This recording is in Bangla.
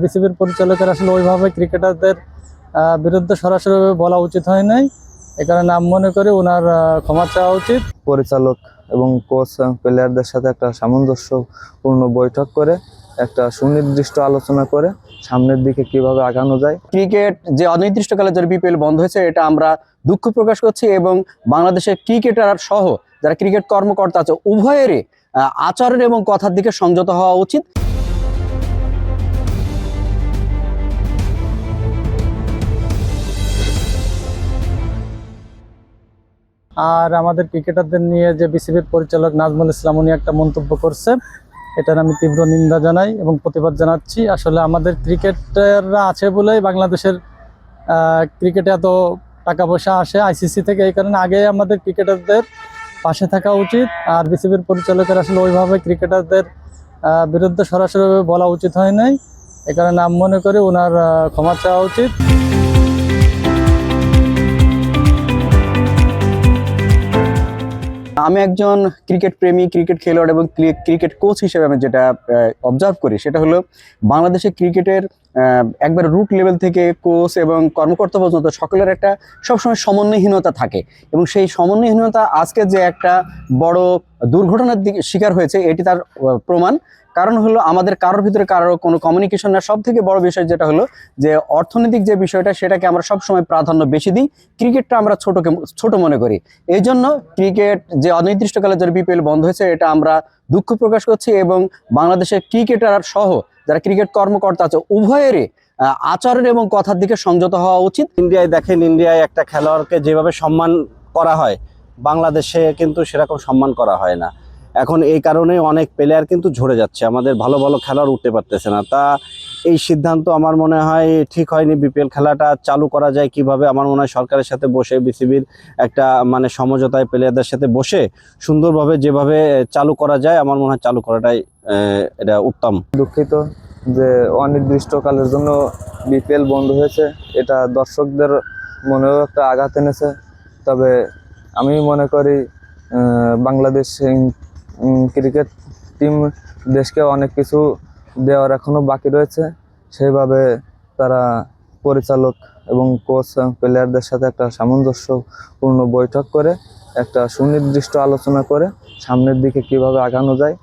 বিসিবির পরিচালকের আসলে ওইভাবে ক্রিকেটারদের বিরুদ্ধে সরাসরি বলা উচিত হয় নাই। এ কারণে আমি মনে করি ওনার ক্ষমা চাওয়া উচিত। পরিচালক এবং কোচ প্লেয়ারদের সাথে একটা সামঞ্জস্যপূর্ণ বৈঠক করে একটা সুনির্দিষ্ট আলোচনা করে সামনের দিকে কিভাবে আগানো যায়। ক্রিকেট যে অনির্দিষ্টকালের জন্য বিপিএল বন্ধ হয়েছে এটা আমরা দুঃখ প্রকাশ করছি এবং বাংলাদেশের ক্রিকেটার সহ যারা ক্রিকেট কর্মকর্তা আছে উভয়েরই আচরণ এবং কথার দিকে সংযত হওয়া উচিত। আর আমাদের ক্রিকেটারদের নিয়ে যে বিসিবির পরিচালক নাজমুল ইসলাম উনি একটা মন্তব্য করছে, এটার আমি তীব্র নিন্দা জানাই এবং প্রতিবাদ জানাচ্ছি। আসলে আমাদের ক্রিকেটাররা আছে বলেই বাংলাদেশের ক্রিকেটে এত টাকা পয়সা আসে আইসিসি থেকে। এই কারণে আগে আমাদের ক্রিকেটারদের পাশে থাকা উচিত। আর বিসিবির পরিচালকের আসলে ওইভাবে ক্রিকেটারদের বিরুদ্ধে সরাসরি বলা উচিত হয় নাই। এ কারণে আমি মনে করি ওনার ক্ষমা চাওয়া উচিত। আমি একজন ক্রিকেট প্রেমী, ক্রিকেট খেলোয়াড় এবং ক্রিকেট কোচ হিসেবে আমি যেটা অবজার্ভ করি সেটা হলো বাংলাদেশের ক্রিকেটের একবার রুট লেভেল থেকে কোচ এবং কর্মকর্তা পর্যন্ত সকলের একটা সবসময় সমন্বয়হীনতা থাকে এবং সেই সমন্বয়হীনতা আজকে যে একটা বড় দুর্ঘটনার দিকে শিকার হয়েছে এটি তার প্রমাণ। কারণ হলো আমাদের কারোর ভিতরে কারোর কোনো কমিউনিকেশন না। সব থেকে বড় বিষয় যেটা হলো যে অর্থনৈতিক যে বিষয়টা সেটাকে আমরা সবসময় প্রাধান্য বেশি দিই, ক্রিকেটটা আমরা ছোট মনে করি। এই জন্য ক্রিকেট যে অনির্দিষ্টকালের জন্য বিপিএল বন্ধ হয়েছে এটা আমরা দুঃখ প্রকাশ করছি এবং বাংলাদেশের ক্রিকেটার সহ যারা ক্রিকেট কর্মকর্তা আছে উভয়েরই আচরণ এবং কথার দিকে সংযত হওয়া উচিত। ইন্ডিয়ায় দেখেন, ইন্ডিয়ায় একটা খেলোয়াড়কে যেভাবে সম্মান করা হয় বাংলাদেশে কিন্তু সেরকম সম্মান করা হয় না। এখন এই কারণে অনেক প্লেয়ার কিন্তু ঝরে যাচ্ছে, আমাদের ভালো ভালো খেলোয়াড় উঠতে পারতেছে না। তা এই সিদ্ধান্ত আমার মনে হয় ঠিক হয়নি। বিপিএল খেলাটা চালু করা যায় কিভাবে, আমার মনে হয় সরকারের সাথে বসে বিসিবির একটা সমঝোতায় প্লেয়ারদের সাথে বসে সুন্দরভাবে যেভাবে চালু করা যায় আমার মনে হয় চালু করাটাই এটা উত্তম। দুঃখিত যে অনির্দিষ্টকালের জন্য বিপিএল বন্ধ হয়েছে, এটা দর্শকদের মনেও একটা আঘাত এনেছে। তবে আমি মনে করি বাংলাদেশ ক্রিকেট টিম দেশকে অনেক কিছু দেওয়ার এখনও বাকি রয়েছে। সেভাবে তারা পরিচালক এবং কোচ প্লেয়ারদের সাথে একটা সামঞ্জস্যপূর্ণ বৈঠক করে একটা সুনির্দিষ্ট আলোচনা করে সামনের দিকে কিভাবে আগানো যায়